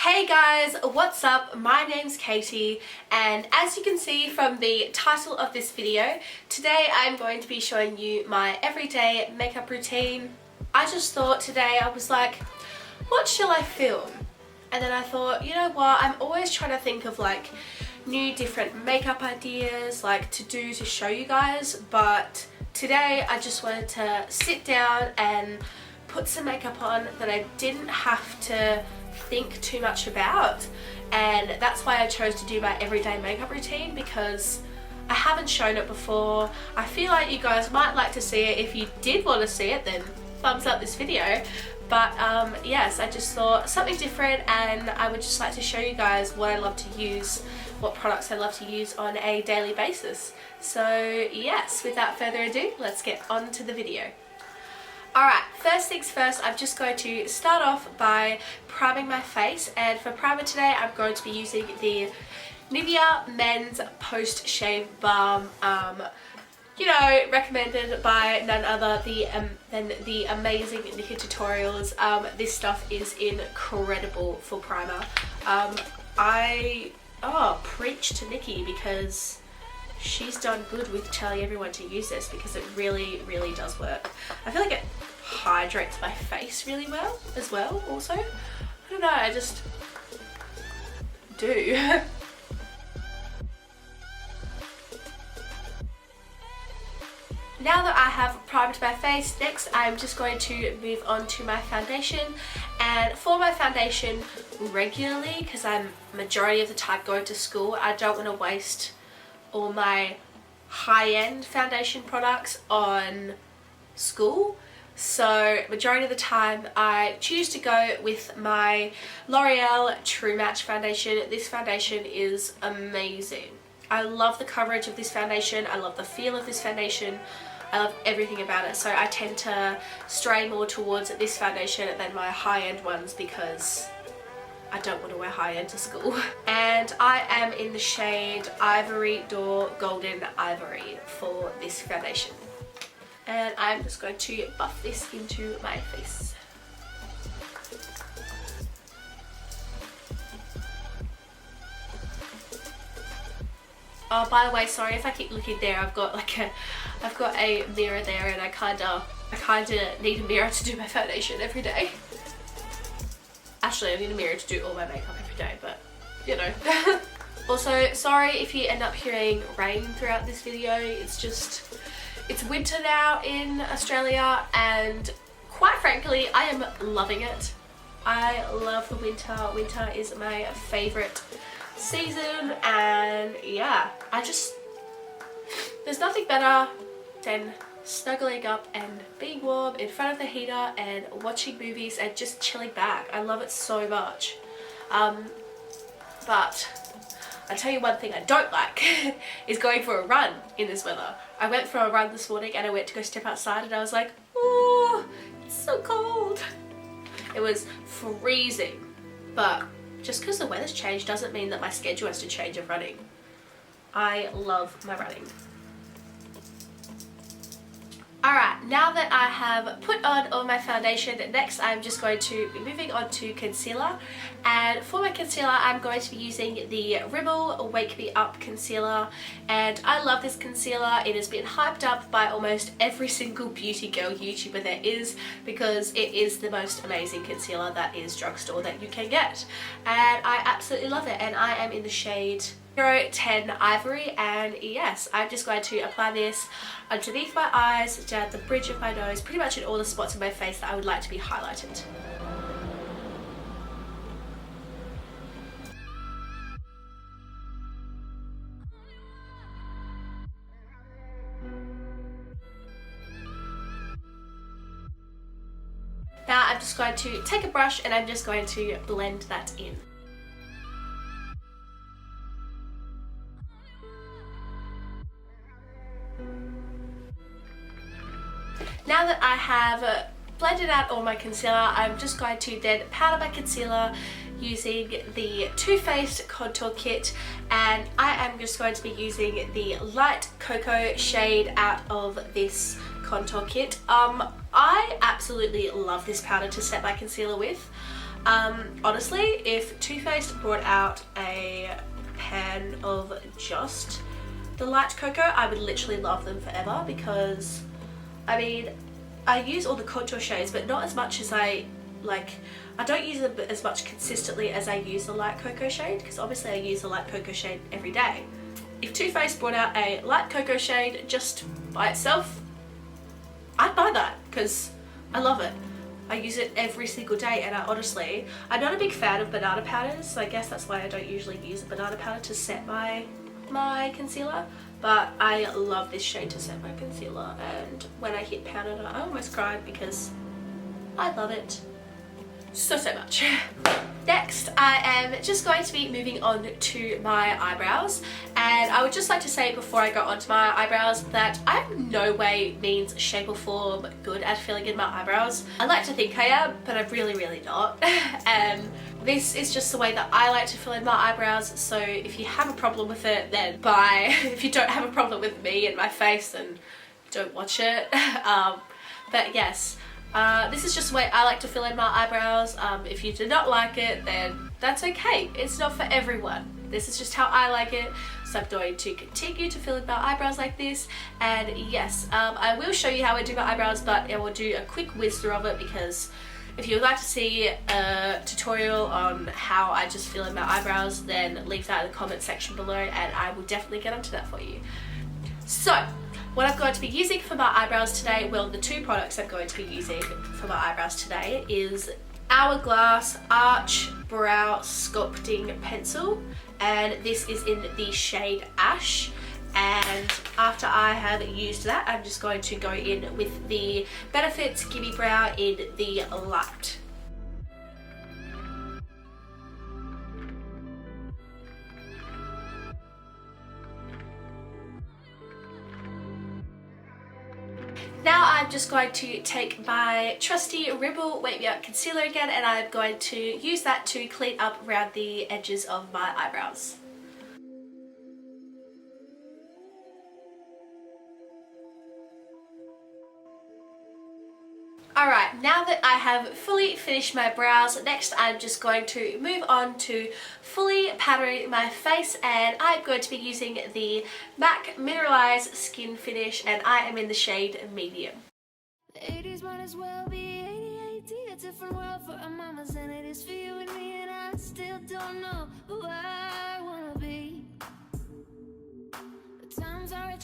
Hey guys, what's up? My name's Katie, and as you can see from the title of this video, today I'm going to be showing you my everyday makeup routine. I just thought today, I was like, what shall I film? And then I thought, you know what, I'm always trying to think of like new different makeup ideas like to do to show you guys, but today I just wanted to sit down and put some makeup on that I didn't have to think too much about, and that's why I chose to do my everyday makeup routine, because I haven't shown it before. I feel like you guys might like to see it. If you did want to see it, then thumbs up this video, but yes, I just thought something different, and I would just like to show you guys what I love to use, what products I love to use on a daily basis. So yes, without further ado, let's get on to the video. Alright, first things first, I'm just going to start off by priming my face, and for primer today I'm going to be using the Nivea Men's Post Shave Balm, you know, recommended by none other than the amazing Nikki Tutorials. This stuff is incredible for primer. Preach to Nikki, because she's done good with telling everyone to use this, because it really does work. I feel like it hydrates my face really well as well also. I don't know, I just do. Now that I have primed my face, next I'm just going to move on to my foundation. And for my foundation, regularly, because I'm majority of the time going to school, I don't want to waste all my high-end foundation products on school. So majority of the time I choose to go with my L'Oreal True Match foundation. This foundation is amazing. I love the coverage of this foundation. I love the feel of this foundation. I love everything about it. So I tend to stray more towards this foundation than my high-end ones, because I don't want to wear high-end to school. And I am in the shade Ivory Door Golden Ivory for this foundation. And I'm just going to buff this into my face. Oh, by the way, sorry if I keep looking there. I've got a mirror there, and I kinda need a mirror to do my foundation every day. Actually, I need a mirror to do all my makeup every day, but you know. Also, sorry if you end up hearing rain throughout this video. It's winter now in Australia, and quite frankly, I am loving it. I love the winter. Winter is my favourite season, and yeah, there's nothing better than snuggling up and being warm in front of the heater and watching movies and just chilling back. I love it so much. But I'll tell you one thing I don't like is going for a run in this weather. I went for a run this morning, and I went to go step outside, and I was like, oh, it's so cold. It was freezing, but just because the weather's changed doesn't mean that my schedule has to change of running. I love my running. Alright, now that I have put on all my foundation, next I'm just going to be moving on to concealer. And for my concealer, I'm going to be using the Rimmel Wake Me Up concealer, and I love this concealer. It has been hyped up by almost every single beauty girl YouTuber there is, because it is the most amazing concealer that is drugstore that you can get, and I absolutely love it. And I am in the shade 010 Ivory, and yes, I'm just going to apply this underneath my eyes, down the bridge of my nose, pretty much in all the spots of my face that I would like to be highlighted. Now I'm just going to take a brush, and I'm just going to blend that in. Now that I have blended out all my concealer, I'm just going to then powder my concealer using the Too Faced contour kit, and I am just going to be using the light cocoa shade out of this contour kit. I absolutely love this powder to set my concealer with. Honestly, if Too Faced brought out a pan of just the light cocoa, I would literally love them forever, because I mean, I use all the contour shades, but not as much as I don't use them as much consistently as I use the light cocoa shade, because obviously I use the light cocoa shade every day. If Too Faced brought out a light cocoa shade just by itself, I'd buy that, because I love it. I use it every single day, and I'm not a big fan of banana powders, so I guess that's why I don't usually use a banana powder to set my concealer, but I love this shade to set my concealer, and when I hit powder I almost cried because I love it so much. Next, I am just going to be moving on to my eyebrows, and I would just like to say before I go on to my eyebrows that I'm no way, means, shape or form good at filling in my eyebrows. I like to think I am, but I'm really not. And this is just the way that I like to fill in my eyebrows, so if you have a problem with it, then bye. If you don't have a problem with me and my face, then don't watch it. But yes, this is just the way I like to fill in my eyebrows. If you do not like it, then that's okay. It's not for everyone. This is just how I like it. So I'm going to continue to fill in my eyebrows like this. And yes, I will show you how I do my eyebrows, but I will do a quick whiz through of it, because if you would like to see a tutorial on how I just fill in my eyebrows, then leave that in the comment section below and I will definitely get onto that for you. So, what I'm going to be using for my eyebrows today, well, the two products I'm going to be using for my eyebrows today is Hourglass Arch Brow Sculpting Pencil, and this is in the shade Ash. And after I have used that, I'm just going to go in with the Benefit Gimme Brow in the Light. Now I'm just going to take my trusty Ribble Wake Me Up concealer again, and I'm going to use that to clean up around the edges of my eyebrows. Alright, now that I have fully finished my brows, next I'm just going to move on to fully powdering my face, and I'm going to be using the MAC Mineralized Skin Finish, and I am in the shade Medium. The 80s might as well be 80, a different world for our mamas than it is for you and me, and I still don't know who I wanna be.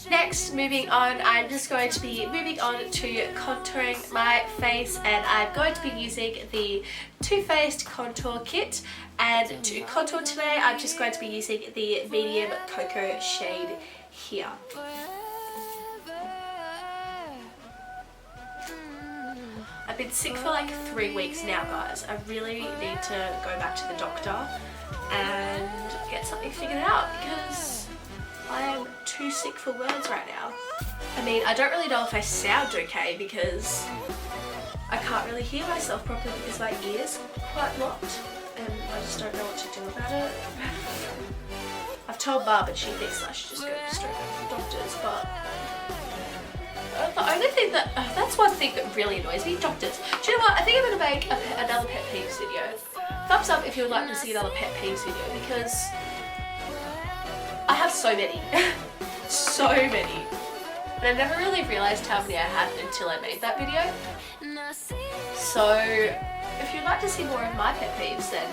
Next, moving on, I'm just going to be moving on to contouring my face, and I'm going to be using the Too Faced Contour Kit, and to contour today I'm just going to be using the Medium Cocoa shade here. I've been sick for like 3 weeks now, guys. I really need to go back to the doctor and get something figured out, because I am too sick for words right now. I mean, I don't really know if I sound okay, because I can't really hear myself properly because my ears are quite locked, and I just don't know what to do about it. I've told Mum, and she thinks I should just go straight back to the doctors, but the only thing that's one thing that really annoys me, doctors. Do you know what? I think I'm going to make another pet peeves video. Thumbs up if you would like to see another pet peeves video, because I have so many. So many. And I never really realised how many I had until I made that video. So if you'd like to see more of my pet peeves, then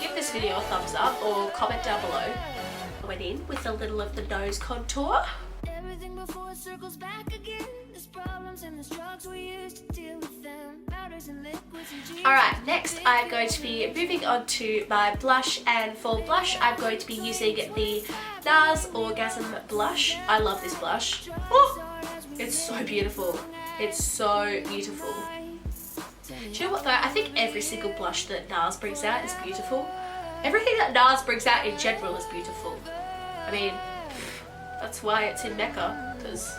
give this video a thumbs up or comment down below. I went in with a little of the nose contour. Everything before it circles back again. There's problems and there's drugs we use to deal with them. Powders and liquids and juice. Alright, next I'm going to be moving on to my blush, and for blush I'm going to be using the NARS Orgasm Blush. I love this blush. Oh, it's so beautiful. It's so beautiful. Do you know what though? I think every single blush that NARS brings out is beautiful. Everything that NARS brings out in general is beautiful. I mean, that's why it's in Mecca, because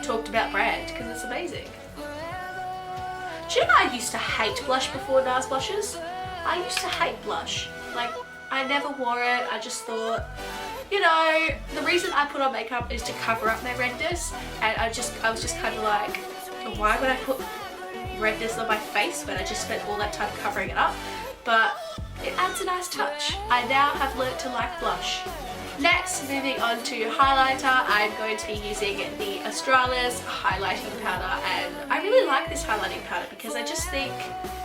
talked about brand, because it's amazing. Do you know I used to hate blush before NARS blushes? I used to hate blush. Like, I never wore it. I just thought, you know, the reason I put on makeup is to cover up my redness, and I was just kind of like, why would I put redness on my face when I just spent all that time covering it up, but it adds a nice touch. I now have learnt to like blush. Next, moving on to highlighter, I'm going to be using the Australia's highlighting powder, and I really like this highlighting powder because I just think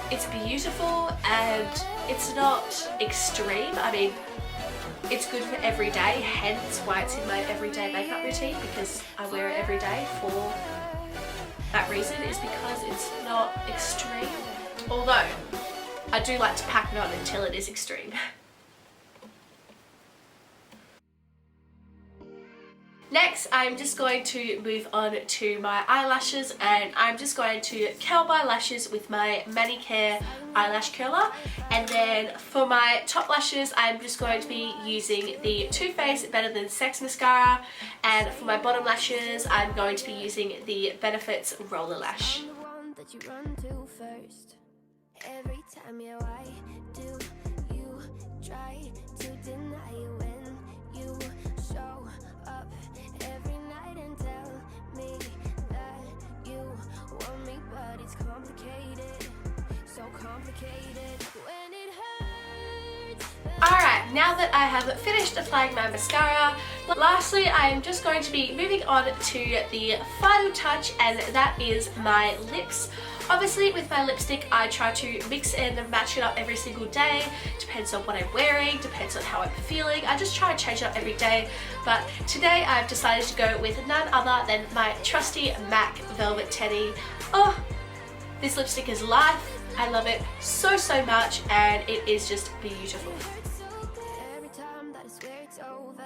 it's beautiful and it's not extreme. I mean, it's good for every day, hence why it's in my everyday makeup routine, because I wear it every day for that reason, is because it's not extreme. Although, I do like to pack it on until it is extreme. Next, I'm just going to move on to my eyelashes, and I'm just going to curl my lashes with my Manicare eyelash curler. And then for my top lashes, I'm just going to be using the Too Faced Better Than Sex mascara, and for my bottom lashes, I'm going to be using the Benefits Roller Lash. Every time I do, you try to deny when you show up every night and tell me that you want me, but it's complicated, so complicated when it hurts. Alright, now that I have finished applying my mascara, lastly I'm just going to be moving on to the final touch, and that is my lips. Obviously with my lipstick I try to mix and match it up every single day, depends on what I'm wearing, depends on how I'm feeling. I just try to change it up every day, but today I've decided to go with none other than my trusty MAC Velvet Teddy. Oh, this lipstick is life. I love it so much, and it is just beautiful. Every time that I swear it's over,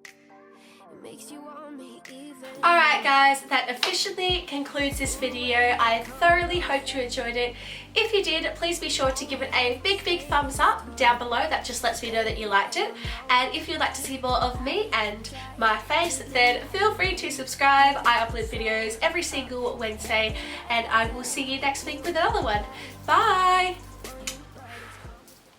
it makes you want me even. Alright guys, that officially concludes this video. I thoroughly hope you enjoyed it. If you did, please be sure to give it a big thumbs up down below. That just lets me know that you liked it. And if you'd like to see more of me and my face, then feel free to subscribe. I upload videos every single Wednesday, and I will see you next week with another one. Bye!